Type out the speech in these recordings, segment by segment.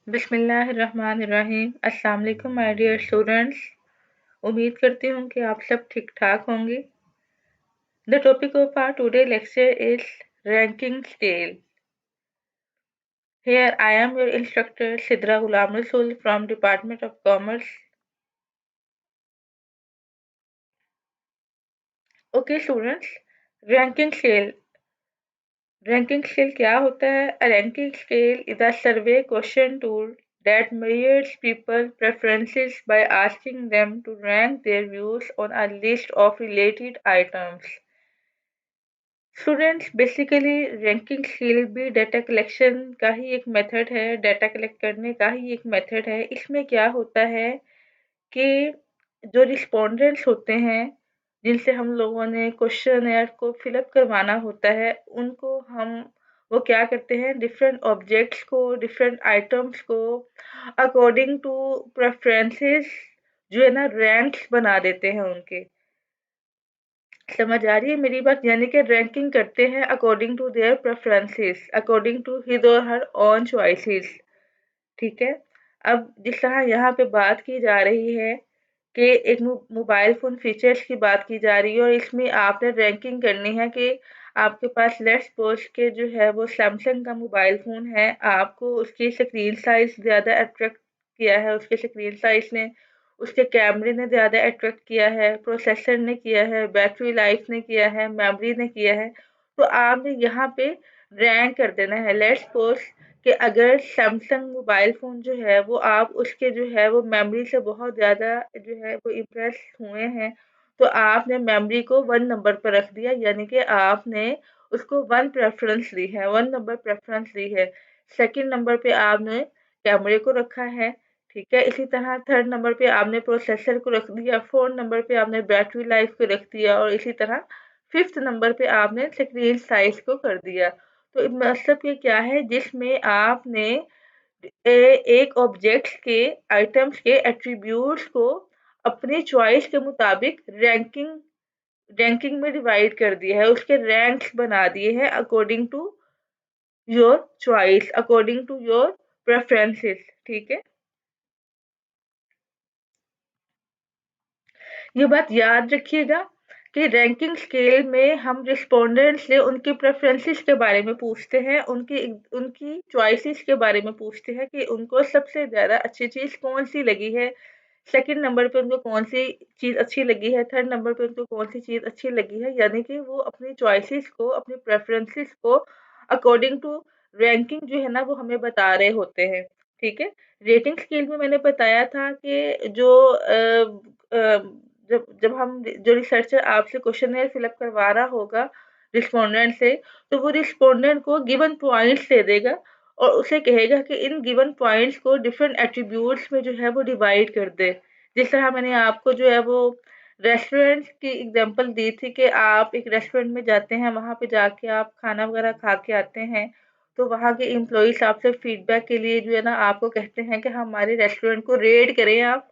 बिस्मिल्लाहिर्रहमानिर्रहीम। अस्सलाम वालेकुम माय डियर स्टूडेंट्स। उम्मीद करती हूँ कि आप सब ठीक ठाक होंगे। The topic of our today lecture is ranking scale. Here I am your instructor Sidra Ghulam Rasool from Department of Commerce. Okay students, ranking scale. Ranking scale क्या होता है? A ranking scale is a survey question tool that measures people preferences by asking them to rank their views on a list of related items. Students basically ranking scale भी data collection का ही एक method है, data collect करने का ही एक method है। इसमें क्या होता है कि जो रिस्पोंडेंट्स होते हैं जिनसे हम लोगों ने क्वेश्चन को फिलअप करवाना होता है, उनको हम वो क्या करते हैं, डिफरेंट ऑब्जेक्ट्स को, डिफरेंट आइटम्स को अकॉर्डिंग टू प्रेफरेंसेस जो है ना रैंक्स बना देते हैं उनके। समझ आ रही है मेरी बात? यानी कि रैंकिंग करते हैं according to their preferences, according to his और हर ओन चॉइसेस। ठीक है। अब जिस तरह यहाँ पे बात की जा रही है कि एक मोबाइल फ़ोन फीचर्स की बात की जा रही है और इसमें आपने रैंकिंग करनी है कि आपके पास लेट्स सपोज़ के जो है वो सैमसंग का मोबाइल फ़ोन है, आपको उसकी स्क्रीन साइज़ ज़्यादा अट्रैक्ट किया है, उसके स्क्रीन साइज़ ने, उसके कैमरे ने ज़्यादा अट्रैक्ट किया है, प्रोसेसर ने किया है, बैटरी लाइफ ने किया है, मेमोरी ने किया है। तो आपने यहाँ पे रैंक कर देना है। लेट्स सपोज़ कि अगर सैमसंग मोबाइल फ़ोन जो है वो आप उसके जो है वो मेमोरी से बहुत ज़्यादा जो है वो इम्प्रेस हुए हैं, तो आपने मेमोरी को 1 नंबर पर रख दिया, यानी कि आपने उसको 1 प्रेफ़रेंस दी है, 1 नंबर प्रेफ़रेंस दी है। सेकंड नंबर पे आपने कैमरे को रखा है, ठीक है? इसी तरह थर्ड नंबर पे आपने प्रोसेसर को रख दिया, फोर्थ नंबर पे आपने बैटरी लाइफ़ को रख दिया और इसी तरह फिफ्थ नंबर पे आपने स्क्रीन साइज़ को कर दिया। तो मतलब कि क्या है, जिसमें आपने एक ऑब्जेक्ट के आइटम्स के एट्रीब्यूट्स को अपनी चॉइस के मुताबिक रैंकिंग रैंकिंग में डिवाइड कर दिया है, उसके रैंक्स बना दिए हैं according to your choice, according to your preferences. ठीक है। ये बात याद रखिएगा कि रैंकिंग स्केल में हम रिस्पोंडेंट से उनकी प्रेफरेंसेस के बारे में पूछते हैं, उनकी उनकी चॉइसेस के बारे में पूछते हैं कि उनको सबसे ज़्यादा अच्छी चीज़ कौन-सी लगी है, सेकंड नंबर पे उनको कौन-सी चीज़ अच्छी लगी है, थर्ड नंबर पे उनको कौन-सी चीज़ अच्छी लगी है, यानी कि वो अपनी चॉइसेस को, अपनी प्रेफरेंसेस को अकॉर्डिंग टू रैंकिंग जो है ना वो हमें बता रहे होते हैं। ठीक है। रेटिंग स्केल में मैंने बताया था कि जो जब जब हम जो रिसर्चर आपसे क्वेश्चनेयर फिलअप करवा रहा होगा रिस्पोंडेंट से, तो वो रिस्पोंडेंट को गिवन पॉइंट्स दे देगा और उसे कहेगा कि इन गिवन पॉइंट्स को डिफरेंट एट्रीब्यूट्स में जो है वो डिवाइड कर दे। जिस तरह मैंने आपको जो है वो रेस्टोरेंट की एग्जांपल दी थी कि आप एक रेस्टोरेंट में जाते हैं, वहाँ पे जाके आप खाना वगैरह खा के आते हैं, तो वहाँ के एम्प्लॉइज़ आपसे फीडबैक के लिए जो है ना आपको कहते हैं कि हमारे रेस्टोरेंट को रेट करें आप।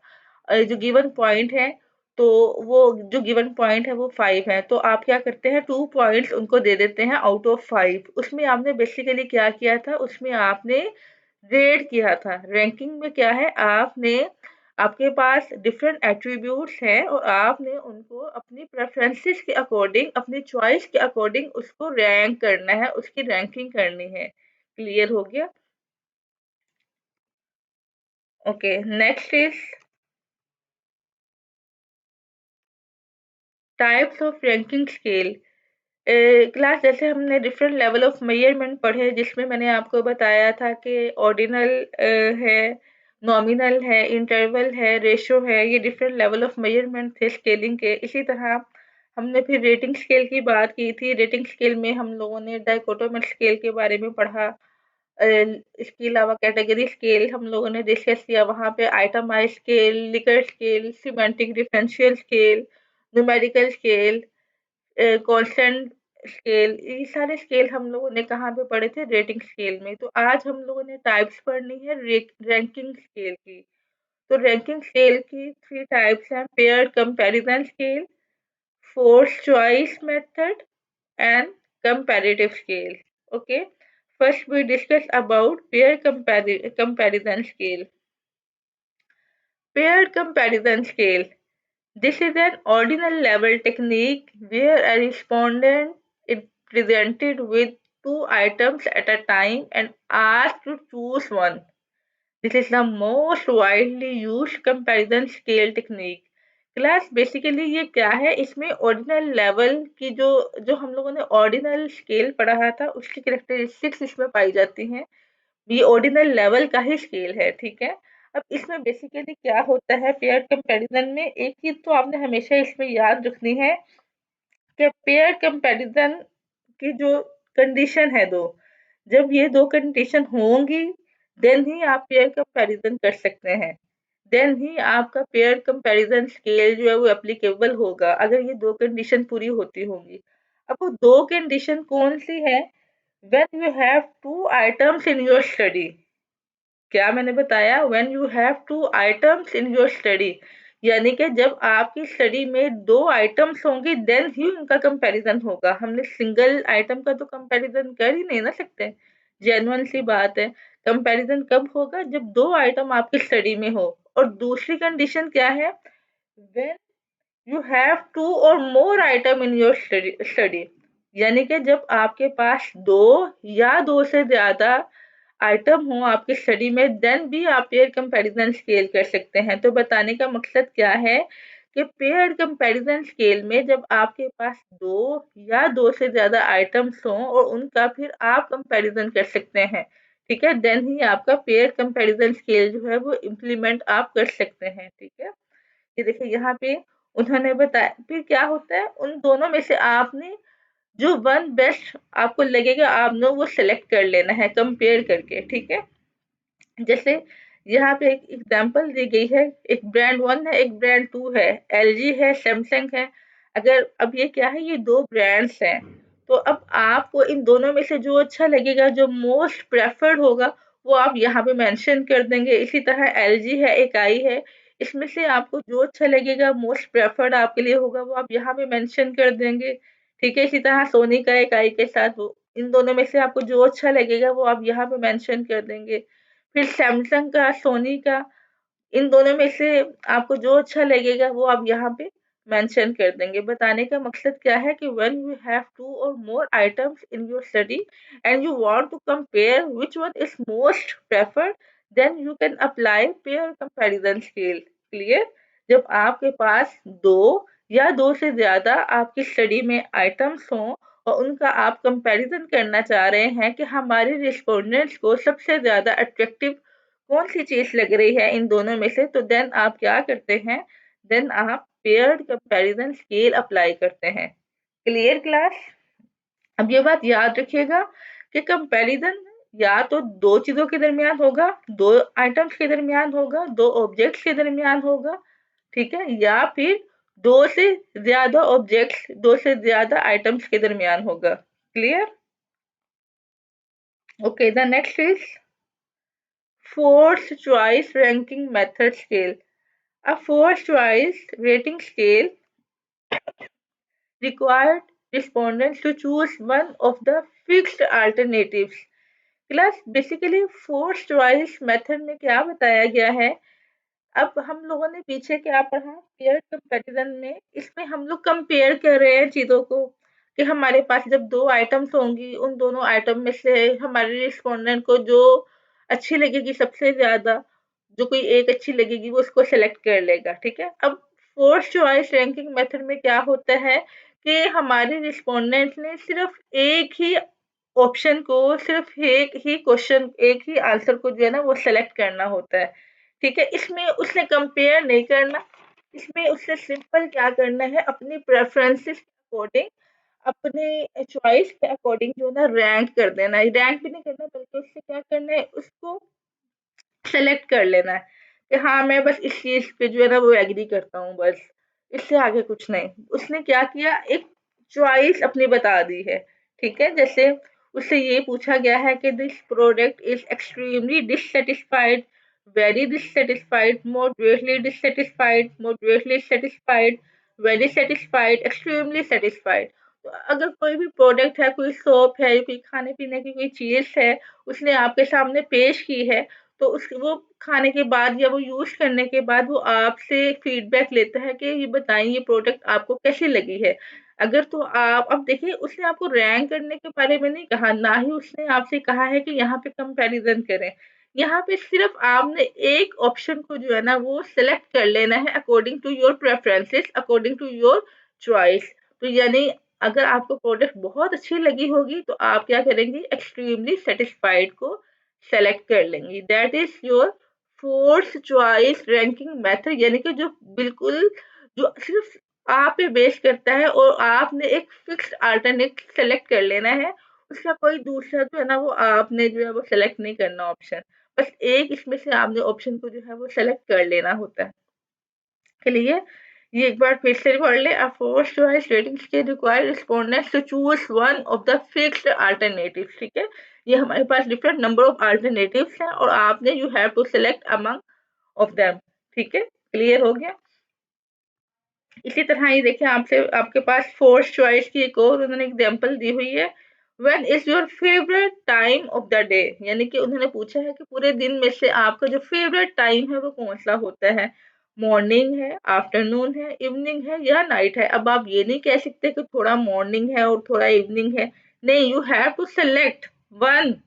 जो गिवन पॉइंट है, तो वो जो गिवन पॉइंट है वो 5 है, तो आप क्या करते हैं, 2 पॉइंट्स उनको दे देते हैं आउट ऑफ 5। उसमें आपने बेसिकली क्या किया था, उसमें आपने रेट किया था। रैंकिंग में क्या है, आपने आपके पास डिफरेंट एट्रीब्यूट्स हैं और आपने उनको अपनी प्रेफरेंसेस के अकॉर्डिंग, अपनी चॉइस के अकॉर्डिंग उसको रैंक करना है, उसकी रैंकिंग करनी है। क्लियर हो गया? Okay, next is types of ranking scale. Class जैसे हमने डिफरेंट लेवल ऑफ मेजरमेंट पढ़े, जिसमें मैंने आपको बताया था कि ऑर्डिनल है, नॉमिनल है, इंटरवल है, रेशो है, ये डिफरेंट लेवल ऑफ मेजरमेंट थे स्केलिंग के। इसी तरह हमने फिर रेटिंग स्केल की बात की थी। रेटिंग स्केल में हम लोगों ने डाइकोटोमिक स्केल के बारे में पढ़ा। इसके अलावा कैटेगरी स्केल हम लोगों ने डिस्कस किया, वहाँ पे itemised scale, liquor scale, semantic differential scale, numerical scale, constant scale, ये सारे स्केल हम लोगों ने कहाँ पे पढ़े थे, रेटिंग स्केल में। तो आज हम लोगों ने टाइप्स पढ़नी है रैंकिंग स्केल की। तो रैंकिंग स्केल की 3 टाइप्स हैं, paired comparison scale, force choice method and comparative scale. Okay. first we discuss about comparison scale. Paired comparison scale. This is an ordinal level technique where a respondent is presented with two items at a time and asked to choose one. This is the most widely used comparison scale technique. Class basically ये क्या है, इसमें ordinal level की जो जो हम लोगों ने ऑर्डिनल स्केल पढ़ा था उसकी करेक्टरिस्टिक्स इसमें पाई जाती हैं। ये ऑर्डिनल लेवल का ही स्केल है, ठीक है। अब इसमें बेसिकली क्या होता है, पेयर कंपैरिजन में एक चीज तो आपने हमेशा इसमें याद रखनी है कि पेयर कंपैरिजन की जो कंडीशन है दो, जब ये दो कंडीशन होंगी देन ही आप पेयर कंपैरिजन कर सकते हैं, देन ही आपका पेयर कंपैरिजन स्केल जो है वो एप्लीकेबल होगा, अगर ये दो कंडीशन पूरी होती होंगी। अब वो दो कंडीशन कौन सी है? When you have two items in your study. क्या मैंने बताया? When you have two items in your study, यानी कि जब आपकी स्टडी में दो आइटम्स होंगी देन ही उनका कंपैरिजन होगा। हमने सिंगल आइटम का तो कंपैरिजन कर ही नहीं ना सकते, जेन्युइन सी बात है। कंपैरिजन कब होगा? जब दो आइटम आपकी स्टडी में हो। और दूसरी कंडीशन क्या है? व्हेन यू हैव टू और मोर आइटम इन योर स्टडी, यानी कि जब आपके पास दो या दो से ज्यादा आइटम हो आपकी स्टडी में देन भी आप पेयर कंपैरिजन स्केल कर सकते हैं। तो बताने का मकसद क्या है कि पेयर कंपैरिजन स्केल में जब आपके पास दो या दो से ज्यादा आइटम्स हों और उनका फिर आप कंपैरिजन कर सकते हैं, ठीक है, देन ही आपका पेयर कंपैरिजन स्केल जो है वो इम्प्लीमेंट आप कर सकते हैं, ठीक है। ये देखिए यहाँ पे उन्होंने बताया फिर क्या होता है, उन दोनों में से आपने जो वन बेस्ट आपको लगेगा आपने वो सिलेक्ट कर लेना है कंपेयर करके, ठीक है। जैसे यहाँ पे एक एग्जांपल दी गई है, एक ब्रांड वन है एक ब्रांड टू है, एलजी है सैमसंग है। अगर अब ये क्या है, ये दो ब्रांड्स हैं, तो अब आपको इन दोनों में से जो अच्छा लगेगा जो मोस्ट प्रेफर्ड होगा वो आप यहाँ पे मेंशन कर देंगे। इसी तरह एलजी है एक आई है, इसमें से आपको जो अच्छा लगेगा मोस्ट प्रेफर्ड आपके लिए होगा वो आप यहाँ पे मेंशन कर देंगे, ठीक है। इसी तरह सोनी का एक आई के साथ वो इन दोनों में से आपको जो अच्छा लगेगा वो आप यहाँ पे मेंशन कर देंगे। फिर सैमसंग का, सोनी का, इन दोनों में से आपको जो अच्छा लगेगा वो आप यहाँ पे मेंशन कर देंगे। बताने का मकसद क्या है कि व्हेन यू हैव टू और more items in your study and you want to compare which one is most preferred then you can apply pair comparison scale. Clear? जब आपके पास दो या दो से ज्यादा आपकी स्टडी में आइटम्स हों और उनका आप कंपैरिजन करना चाह रहे हैं कि हमारे रिस्पोंडेंट्स को सबसे ज्यादा अट्रैक्टिव कौन सी चीज लग रही है इन दोनों में से, तो देन आप क्या करते हैं, देन आप पेयर्ड कंपैरिजन स्केल अप्लाई करते हैं। Clear class? अब ये बात याद रखिएगा कि कंपैरिजन या तो दो चीजों के दरमियान होगा, दो आइटम्स के दरमियान होगा, दो ऑब्जेक्ट्स के दरमियान होगा, ठीक है, या फिर दो से ज्यादा ऑब्जेक्ट्स, दो से ज्यादा आइटम्स के दरमियान होगा। Clear? Okay, the next is forced choice ranking method scale. A forced choice rating scale required respondents to choose one of the fixed alternatives. Class basically force choice method में क्या बताया गया है, अब हम लोगों ने पीछे क्या पढ़ा पेयर कंपैरिजन में, इसमें हम लोग कंपेयर कर रहे हैं चीजों को कि हमारे पास जब दो आइटम्स होंगी उन दोनों आइटम में से हमारे रिस्पोंडेंट को जो अच्छी लगेगी सबसे ज्यादा, जो कोई एक अच्छी लगेगी वो उसको सेलेक्ट कर लेगा, ठीक है। अब फोर्स चॉइस रैंकिंग मेथड में क्या होता है कि हमारे रिस्पोंडेंट ने सिर्फ एक ही ऑप्शन को, सिर्फ एक ही क्वेश्चन, एक ही आंसर को जो है ना वो सेलेक्ट करना होता है, ठीक है। इसमें उसने कंपेयर नहीं करना, इसमें उससे सिंपल क्या करना है, अपनी प्रेफरेंसेस के अकॉर्डिंग, अपने चॉइस के अकॉर्डिंग जो ना रैंक कर देना है। रैंक भी नहीं करना बल्कि उससे क्या करना है, उसको सेलेक्ट कर लेना है कि हाँ मैं बस इस चीज पे जो है ना वो एग्री करता हूँ, बस इससे आगे कुछ नहीं। उसने क्या किया, एक चॉइस अपनी बता दी है, ठीक है। जैसे उससे ये पूछा गया है कि this product is extremely dissatisfied, very dissatisfied, moderately dissatisfied, moderately satisfied, very satisfied, extremely satisfied. तो अगर कोई भी प्रोडक्ट है, कोई सोप है, कोई खाने-पीने की कोई चीज़ है, उसने आपके सामने पेश की है, तो उस वो खाने के बाद या वो यूज़ करने के बाद वो आपसे फीडबैक लेता है कि ये बताइए ये प्रोडक्ट आपको कैसी लगी है? अगर तो आप अब देखिए उसने आपको रैंक करने के बारे में नहीं कहा, ना ही उसने आपसे कहा है कि यहाँ पे कंपैरिज़न करें। यहाँ पे सिर्फ़ आपने एक ऑप्शन को जो है ना वो सेलेक्ट कर लेना है according to your preferences, according to your choice. तो यानी अगर आपको प्रोडक्ट बहुत अच्छी लगी होगी तो आप क्या करेंगी एक्सट्रीमली सेटिस्फाइड को सेलेक्ट कर लेंगी। That is your fourth choice ranking method, यानी कि जो बिल्कुल जो सिर्फ आप पे बेस करता है और आपने एक फिक्स्ड अल्टरनेट सेलेक्ट कर लेना है। उसका कोई दूसरा जो है ना वो आपने जो है वो सेलेक्ट नहीं करना ऑप्शन। बस एक इसमें से आपने ऑप्शन को जो है वो सेलेक्ट कर लेना होता है। के लिए ये एक बार फिर से पढ़ लें। A forced choice rating scale require respondents to choose one of the fixed alternatives. ठीक है, ये हमारे पास डिफरेंट नंबर ऑफ अल्टरनेटिव्स हैं और आपने you have to select among of them. ठीक है, क्लियर हो गया। इसी तरह ये देखिए आपसे आपके पास फोर्थ चॉइस की एक और उन्होंने एग्जांपल दी हुई है। When is your favourite time of the day, यानी कि उन्होंने पूछा है कि पूरे दिन में से आपका जो फेवरेट टाइम है वो कौन सा होता है। मॉर्निंग है, आफ्टरनून है, इवनिंग है या नाइट है। अब आप ये नहीं कह सकते कि थोड़ा मॉर्निंग है और थोड़ा इवनिंग है। नहीं, you have to select one.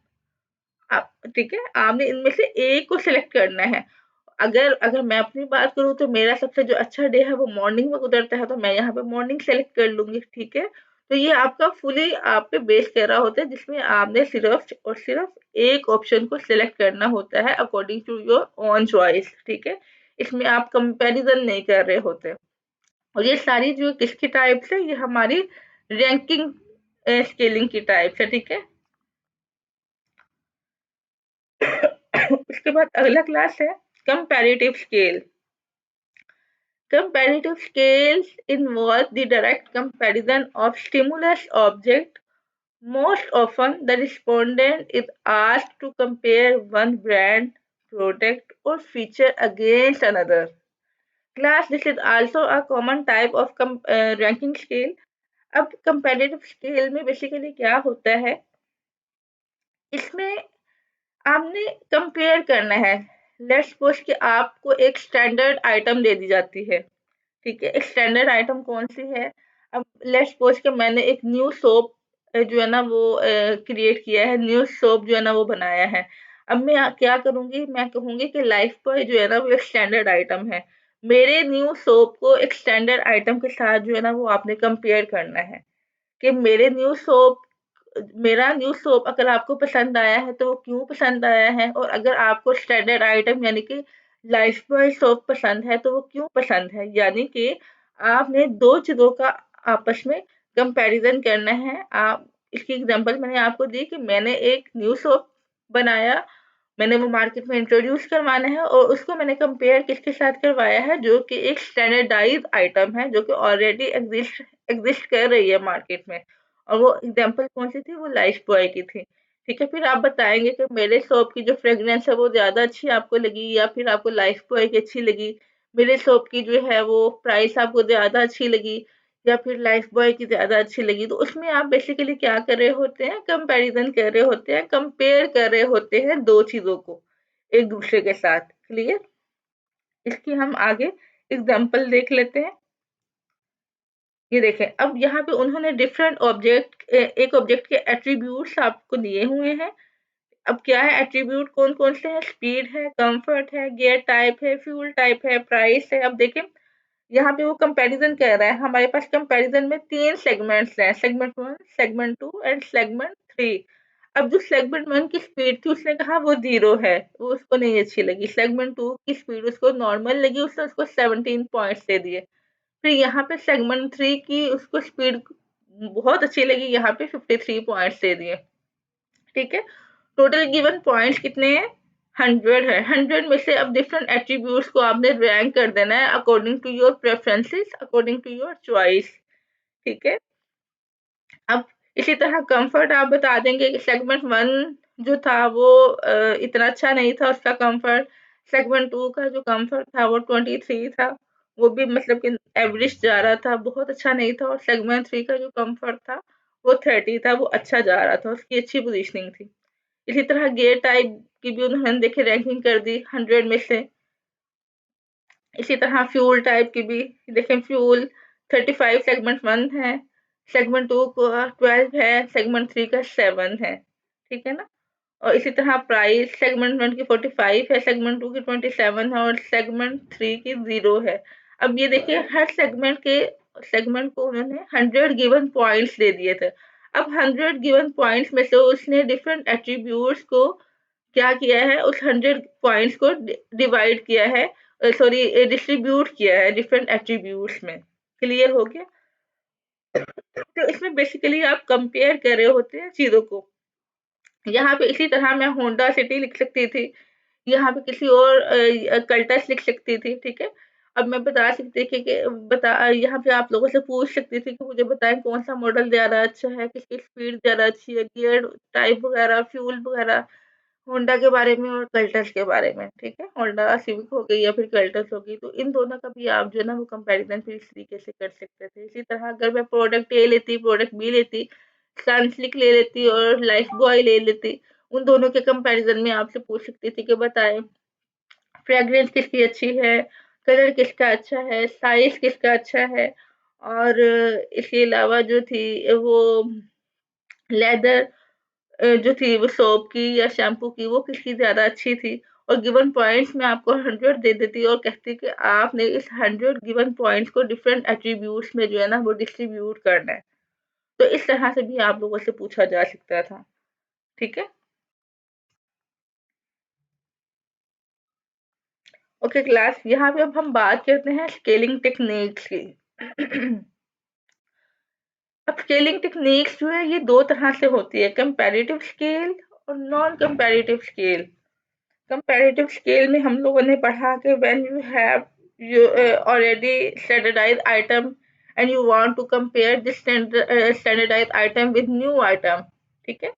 आप ठीक है, आपने इनमें से एक को सिलेक्ट करना है। अगर अगर मैं अपनी बात करूँ तो मेरा सबसे जो अच्छा डे है वो मॉर्निंग में गुजरता है, तो मैं यहाँ पे मॉर्निंग सेलेक्ट कर लूँगी, ठीक है? तो ये आपका फुली आप पे बेस कर रहा होता है जिसमें आपने सिर्फ़ और सिर्फ़ एक ऑप्शन को सिलेक्ट करना होता है according to your own choice, ठीक है? इसमें आप कंपैरिज़न नहीं कर रहे होते। और ये सारी जो किसकी टाइप्स है, ये हमारी रैंकिंग स्केलिंग की टाइप्स है, ठीक है? उसके बाद अगला क्लास है comparative scale. Comparative scales involve the direct comparison of stimulus object. Most often, the respondent is asked to compare one brand, product, or feature against another. Class, this is also a common type of ranking scale. अब comparative scale में basically क्या होता है, इसमें आपने compare करना है। Let's suppose कि आपको एक स्टैंडर्ड आइटम दे दी जाती है, ठीक है? एक स्टैंडर्ड आइटम कौन-सी है? अब लेट्स सपोज़ कि मैंने एक न्यू सोप जो है ना वो क्रिएट किया है, न्यू सोप जो है ना वो बनाया है। अब मैं क्या करूँगी, मैं कहूँगी कि लाइफ़बॉय जो है ना वो एक स्टैंडर्ड आइटम है। मेरे न्यू सोप को एक स्टैंडर्ड आइटम के साथ जो है ना वो आपने कंपेयर करना है कि मेरा न्यू सोप अगर आपको पसंद आया है तो वो क्यों पसंद आया है, और अगर आपको स्टैंडर्ड आइटम यानी कि लाइफ़बॉय सोप पसंद है तो वो क्यों पसंद है। यानी कि आपने 2 चीज़ों का आपस में कंपैरिज़न करना है। आप इसकी एग्ज़ाम्पल मैंने आपको दी कि मैंने एक न्यू सोप बनाया, मैंने वो मार्केट में इंट्रोड्यूस करवाना है और उसको मैंने कंपेयर किसके साथ करवाया है, जो कि एक स्टैंडर्डाइज़्ड आइटम है, जो कि ऑलरेडी एग्ज़िस्ट एग्ज़िस्ट कर रही है मार्केट में। और वो एग्ज़ाम्पल कौन-सी थी, वो लाइफ़बॉय की थी। ठीक है, फिर आप बताएँगे कि मेरे सोप की जो फ्रेग्रेंस है वो ज़्यादा अच्छी आपको लगी या फिर आपको लाइफ़बॉय की अच्छी लगी। मेरे सोप की जो है वो प्राइस आपको ज़्यादा अच्छी लगी या फिर लाइफ़बॉय की ज़्यादा अच्छी लगी। तो उसमें आप बेसिकली क्या कर रहे होते हैं, कंपैरिज़न कर रहे होते हैं, कंपेयर कर रहे होते हैं 2 चीज़ों को एक-दूसरे के साथ। क्लियर? इसकी हम आगे एग्ज़ाम्पल देख लेते हैं। ये देखें, अब यहाँ पे उन्होंने डिफरेंट एक ऑब्जेक्ट के एट्रीब्यूट्स आपको दिए हुए हैं। अब क्या है एट्रीब्यूट, कौन-कौन से हैं? स्पीड है, कम्फर्ट है, गियर टाइप है, फ्यूल टाइप है, प्राइस है। अब देखें, यहाँ पे वो कंपैरिज़न कर रहा है। हमारे पास कंपैरिज़न में 3 सेगमेंट्स हैं, सेगमेंट 1, सेगमेंट 2 एंड सेगमेंट 3। अब जो सेगमेंट 1 की स्पीड थी उसने कहा वो 0 है, वो उसको नहीं अच्छी लगी। सेगमेंट 2 की स्पीड उसको नॉर्मल लगी, उसने उसको 17 पॉइंट्स दे दिए। फिर यहाँ पे सेगमेंट 3 की उसको स्पीड बहुत अच्छी लगी, यहाँ पे 53 पॉइंट्स दे दिए। ठीक है? टोटल गिवन पॉइंट्स कितने हैं? 100 है। 100 में से अब डिफरेंट एट्रीब्यूट्स को आपने रैंक कर देना है according to your preferences, according to your choice. ठीक है? अब इसी तरह कंफर्ट आप बता देंगे कि सेगमेंट 1 जो था वो इतना अच्छा नहीं था उसका कंफर्ट। सेगमेंट 2 का जो कंफर्ट था वो 23 था। वो भी मतलब कि एवरेज जा रहा था, बहुत अच्छा नहीं था। और सेगमेंट 3 का जो कम्फर्ट था वो 30 था, वो अच्छा जा रहा था, उसकी अच्छी पोजीशनिंग थी। इसी तरह गियर टाइप की भी उन्होंने देखिए रैंकिंग कर दी 100 में से। इसी तरह फ्यूल टाइप की भी देखें, फ्यूल 35 सेगमेंट 1 है, सेगमेंट 2 का 12 है, सेगमेंट 3 का 7 है, ठीक है ना। और इसी तरह प्राइस सेगमेंट 1 की 45 है, सेगमेंट 2 की 27 है और सेगमेंट 3 की 0 है। अब ये देखिए हर सेगमेंट को उन्होंने 100 गिवन पॉइंट्स दे दिए थे। अब 100 गिवन पॉइंट्स में से उसने डिफरेंट एट्रीब्यूट्स को क्या किया है, उस 100 पॉइंट्स को डिवाइड किया है, सॉरी डिस्ट्रीब्यूट किया है डिफरेंट एट्रीब्यूट्स में। क्लियर हो गया? तो इसमें बेसिकली आप कंपेयर कर रहे होते हैं चीजों को। यहाँ पे इसी तरह मैं होंडा सिटी लिख सकती थी, यहाँ पे किसी और कल्टस लिख सकती थी, ठीक है। अब मैं बता सकती थी कि बता यहाँ पे आप लोगों से पूछ सकती थी कि मुझे बताएं कौन सा मॉडल ज्यादा अच्छा है, किसकी स्पीड ज्यादा अच्छी है, गियर टाइप वगैरह, फ्यूल वगैरह, होंडा के बारे में और कल्टस के बारे में, ठीक है। होंडा सिविक हो गई या फिर कल्टस हो गई, तो इन दोनों का भी आप जो है ना वो कंपैरिजन फिर इस तरीके से कर सकते थे। इसी तरह अगर मैं प्रोडक्ट ए लेती, प्रोडक्ट बी लेती, सनसिल्क ले लेती और लाइफ बॉय ले लेती, उन दोनों के कंपैरिजन में आपसे पूछ सकती थी कि बताएं फ्रेग्रेंस किसकी अच्छी है, कलर किसका अच्छा है, साइज किसका अच्छा है। और इसके अलावा जो थी वो लेदर जो थी वो सोप की या शैम्पू की वो किसकी ज़्यादा अच्छी थी। और गिवन पॉइंट्स मैं आपको 100 दे देती और कहती कि आपने इस 100 गिवन पॉइंट्स को डिफरेंट एट्रीब्यूट्स में जो है ना वो डिस्ट्रीब्यूट करना है। तो इस तरह से भी आप लोगों से पूछा जा सकता था, ठीक है। ओके क्लास, यहाँ पे अब हम बात करते हैं स्केलिंग टेक्निक्स की। अब स्केलिंग टेक्निक्स जो है ये दो तरह से होती है, कंपैरेटिव स्केल और non comparative scale. Comparative scale में हम लोगों ने पढ़ा कि when you have you already standardized item and you want to compare this standardized item with new item, ठीक है।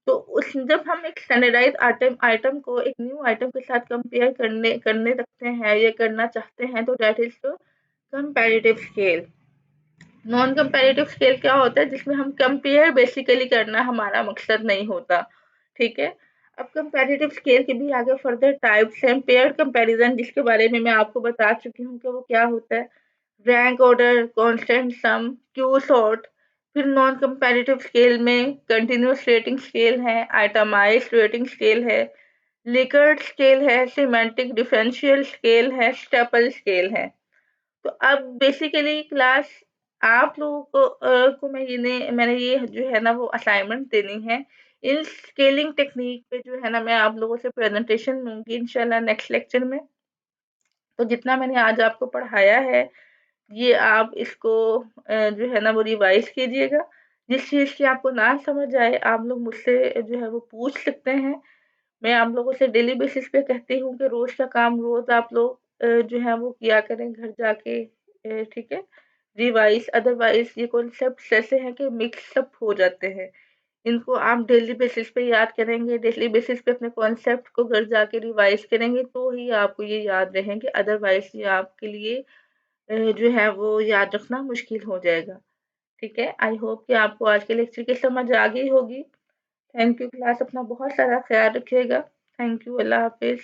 तो उस जब हम एक स्टैंडर्डाइज आइटम को एक न्यू आइटम के साथ कंपेयर करने करने रखते हैं या करना चाहते हैं, तो that is comparative scale. Non comparative scale क्या होता है, जिसमें हम कंपेयर बेसिकली करना हमारा मकसद नहीं होता, ठीक है। अब कंपैरेटिव स्केल के भी आगे फर्दर टाइप्स हैं। पेयर्ड कंपैरिजन, जिसके बारे में मैं आपको बता चुकी हूँ कि वो क्या होता है, रैंक ऑर्डर, कांस्टेंट सम, क्यू सॉर्ट। फिर नॉन कंपैरेटिव स्केल में कंटिन्यूअस रेटिंग स्केल है, आइटमाइज्ड रेटिंग स्केल है, लिकर्ट स्केल है, सिमेंटिक डिफरेंशियल स्केल है, स्टेपल स्केल है। तो अब बेसिकली क्लास आप लोगों को मैंने ये जो है ना वो असाइनमेंट देनी है। इन स्केलिंग टेक्निक पे जो है ना मैं आप लोगों से प्रेजेंटेशन लूंगी इंशाल्लाह नेक्स्ट लेक्चर में। तो जितना मैंने आज आपको पढ़ाया है ये आप इसको जो है ना वो रिवाइज कीजिएगा। जिस चीज़ की आपको ना समझ आए आप लोग मुझसे जो है वो पूछ सकते हैं। मैं आप लोगों से डेली बेसिस पे कहती हूँ कि रोज का काम रोज आप लोग जो है वो किया करें घर जाके, ठीक है। रिवाइज, अदरवाइज ये कॉन्सेप्ट ऐसे हैं कि मिक्सअप हो जाते हैं। इनको आप डेली बेसिस पे याद करेंगे, डेली बेसिस पे अपने कॉन्सेप्ट को घर जाके रिवाइज करेंगे तो ही आपको ये याद रहेंगे, अदरवाइज ये आपके लिए जो है वो याद रखना मुश्किल हो जाएगा, ठीक है। आई होप कि आपको आज के लेक्चर की समझ आ गई होगी। थैंक यू क्लास, अपना बहुत सारा ख्याल रखिएगा। Thank you, Allah Hafiz.